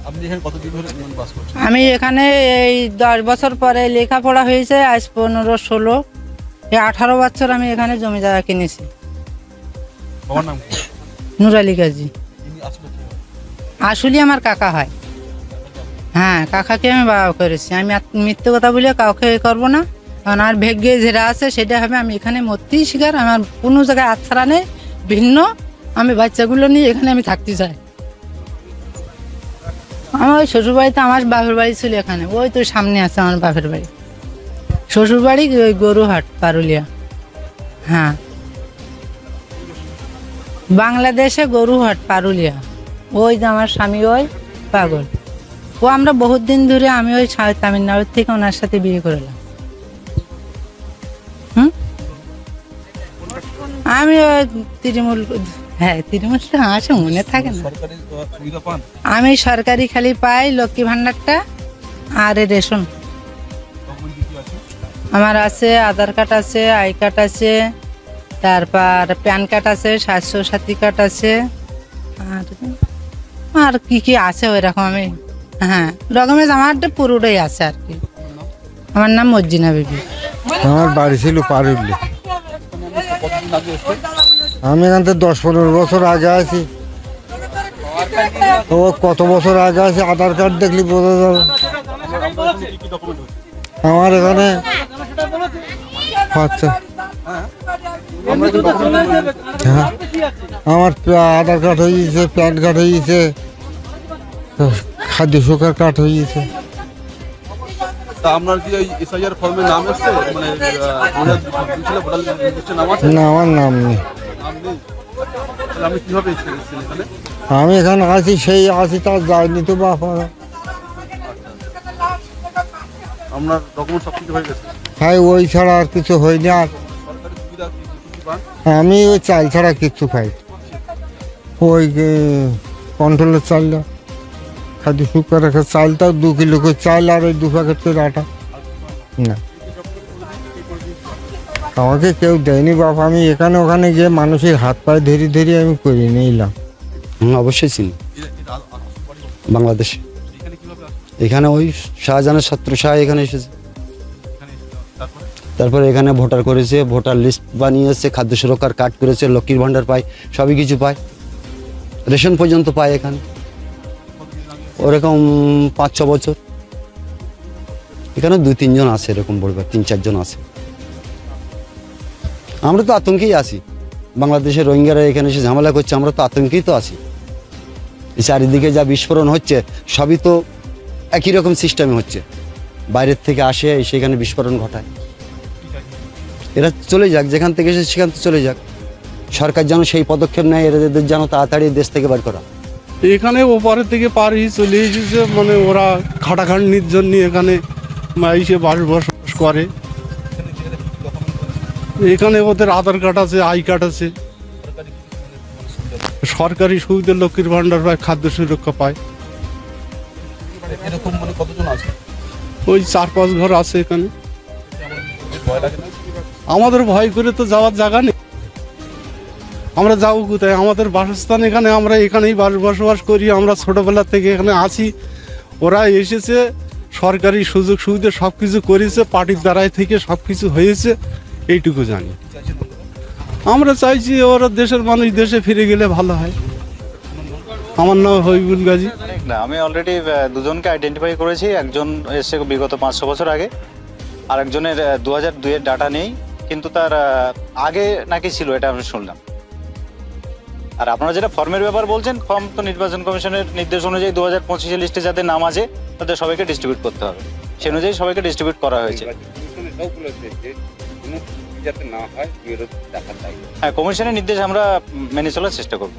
আপনি এখানে কতদিন ধরে বাস করছেন? আমি এখানে এই 10 বছর পরে লেখাপড়া হয়েছে, আজ 15-16 এই 18 বছর আমি এখানে জমি জায়গা কিনেছি। বাবার নাম কি? নূর আলী গাজী। ইনি আসলে কি হয়? আসলে আমার কাকা হয়। হ্যাঁ, কাকাকে আমি বাবা করেছি। আমি মিথ্যে কথা বলে কাউকে করবো না, কারণ আমার ভাগ্যে যেটা আছে সেটা হবে। আমি এখানে মরতেই শিকার, আমার কোনো জায়গায় আচ্ছাড়া নেই। ভিন্ন আমি বাচ্চাগুলো নিয়ে এখানে আমি থাকতে চাই। আমার ওই শ্বশুরবাড়িতে আমার বাপের বাড়ি ছিল এখানে, ওই তো সামনে আছে আমার বাপের বাড়ি। শ্বশুরবাড়ি ওই গরুহাট পারুলিয়া। হ্যাঁ, বাংলাদেশে গরুহাট পারুলিয়া। ওই যে আমার স্বামী ওই পাগল, ও আমরা বহুত দিন ধরে, আমি ওই তামিলনাড়ুর থেকে ওনার সাথে বিয়ে করলাম। আমি ওই তৃণমূল, হ্যাঁ তৃণমূলটা আমার মনে থাকে না। সরকারি সুবিধা পান? আমি সরকারি খালি পাই লক্ষ্মী ভান্ডারটা আর রেশন। ডকুমেন্ট কি আছে? আমার আছে আধার কার্ড আছে, আই কার্ড আছে, তারপর প্যান কার্ড আছে, স্বাস্থ্য সাথী কার্ড আছে, আর কি কি আছে ওই রকম। আমি হ্যাঁ ডকুমেন্টস আমার পুরোটাই আছে আর কি। আমার নাম মর্জিনা বিবি। আমার বাড়ি ছিল পারুলি। কতদিন আগে এসেছেন? আমি এখান থেকে 10-15 বছর আগে আছি। ও কত বছর আগে আছে, আধার কার্ড দেখলি বোঝা যাবে। কি কি ডকুমেন্ট হচ্ছে? আমার এখানে আচ্ছা, হ্যাঁ আমার আধার কার্ড হয়ে গেছে, প্যান কার্ড হয়ে গেছে, খাদ্য সুরক্ষার কার্ড হয়ে গেছে। তা আপনার কি ওই এসআইআর ফর্মে নাম এসছে? মানে 2002 ভোটার লিস্টে নাম আছে? না, আমার নাম নেই। নাম নেই? তাহলে আপনি কিভাবে এসেছেন এখানে? আমি এখানে আছি, সেই আছি, তার যায়নি তো বাপ। আপনার ডকুমেন্ট সব কিছু হয়ে গেছে? হ্যাঁ, ওই ছাড়া আর কিছু হয়নি। আর সরকারি সুবিধা কি কি পান? আমি ওই চাল ছাড়া কিচ্ছু খাই, ওই কন্ট্রোলের চালটা, খাদ্য শুকার রাখা চালটাও 2 কিলো করে চাল, আর ওই 2 প্যাকেট করে আটা। না, আমাকে কেউ দেয়নি বাপ। আমি এখানে ওখানে গিয়ে মানুষের হাত পায়ে ধরে ধরে আমি করে নিলাম। অবশ্যই চিনি, বাংলাদেশে। এখানে কিভাবে আসছেন? এখানে ওই শাহজাহানের ছাত্র শাহ এখানে এসেছে, এখানে তারপরে তারপরে এখানে ভোটার করেছে, ভোটার লিস্ট বানিয়েছে, খাদ্য সুরক্ষার কার্ড করেছে, লক্ষ্মীর ভাণ্ডার পায়, সবই কিছু পায়, রেশন পর্যন্ত পায় এখানে। ওরকম 5-6 বছর এখানে 2-3 জন আছে, এরকম পরিবার 3-4 জন আছে। আমরা তো আতঙ্কেই আছি, বাংলাদেশের রোহিঙ্গারা এখানে এসে ঝামেলা করছে, আমরা তো আতঙ্কেই তো আছি। এই চারিদিকে যা বিস্ফোরণ হচ্ছে সবই তো একই রকম সিস্টেমে হচ্ছে, বাইরের থেকে আসে সেখানে বিস্ফোরণ ঘটায়। এরা চলে যাক, যেখান থেকে এসে সেখান থেকে চলে যাক। সরকার যেন সেই পদক্ষেপ নেয়, এদের যেন তাড়াতাড়ি দেশ থেকে বার করা। এখানে ওপারের থেকে পার হয়ে চলে এসেছে, মানে ওরা খাটাখাটনির জন্য এখানে এসে বসবাস করে। এখানে ওদের আধার কার্ড আছে, আই কার্ড আছে, সরকারি সুবিধা, লক্ষ্মীর ভাণ্ডার পায়, খাদ্য সুরক্ষা পায়। এরকম মানে কতজন আছে? ওই 4-5 ঘর আছে এখানে। ভয় লাগে না? আমাদের ভয় করে তো যাওয়ার জায়গা নেই, আমরা যাবো কোথায়? আমাদের বাসস্থান এখানে, আমরা এখানেই বসবাস করি, আমরা ছোটবেলা থেকে এখানে আছি। ওরা এসেছে, সরকারি সুযোগ সুবিধা সব কিছু করেছে, পার্টির দ্বারাই থেকে সব কিছু হয়েছে, এইটুকু জানি। আমরা চাইছি ওরা দেশের মানুষ দেশে ফিরে গেলে ভালো হয়। আমার নাম হবিবুল গাজী। না, আমি অলরেডি 2জনকে আইডেন্টিফাই করেছি। একজন এসছে বিগত 5-6 বছর আগে, আর একজনের 2002-এর ডাটা নেই, কিন্তু তার আগে নাকি ছিল, এটা আমি শুনলাম। আর আপনারা যেটা ফর্মের ব্যাপার বলছেন, ফর্ম তো নির্বাচন কমিশনের নির্দেশ অনুযায়ী 2025 লিস্টে যাদের নাম আছে তাদের সবাইকে ডিস্ট্রিবিউট করতে হবে, সে অনুযায়ী সবাইকে ডিস্ট্রিবিউট করা হয়েছে। হ্যাঁ, কমিশনের নির্দেশ আমরা মেনে চলার চেষ্টা করব।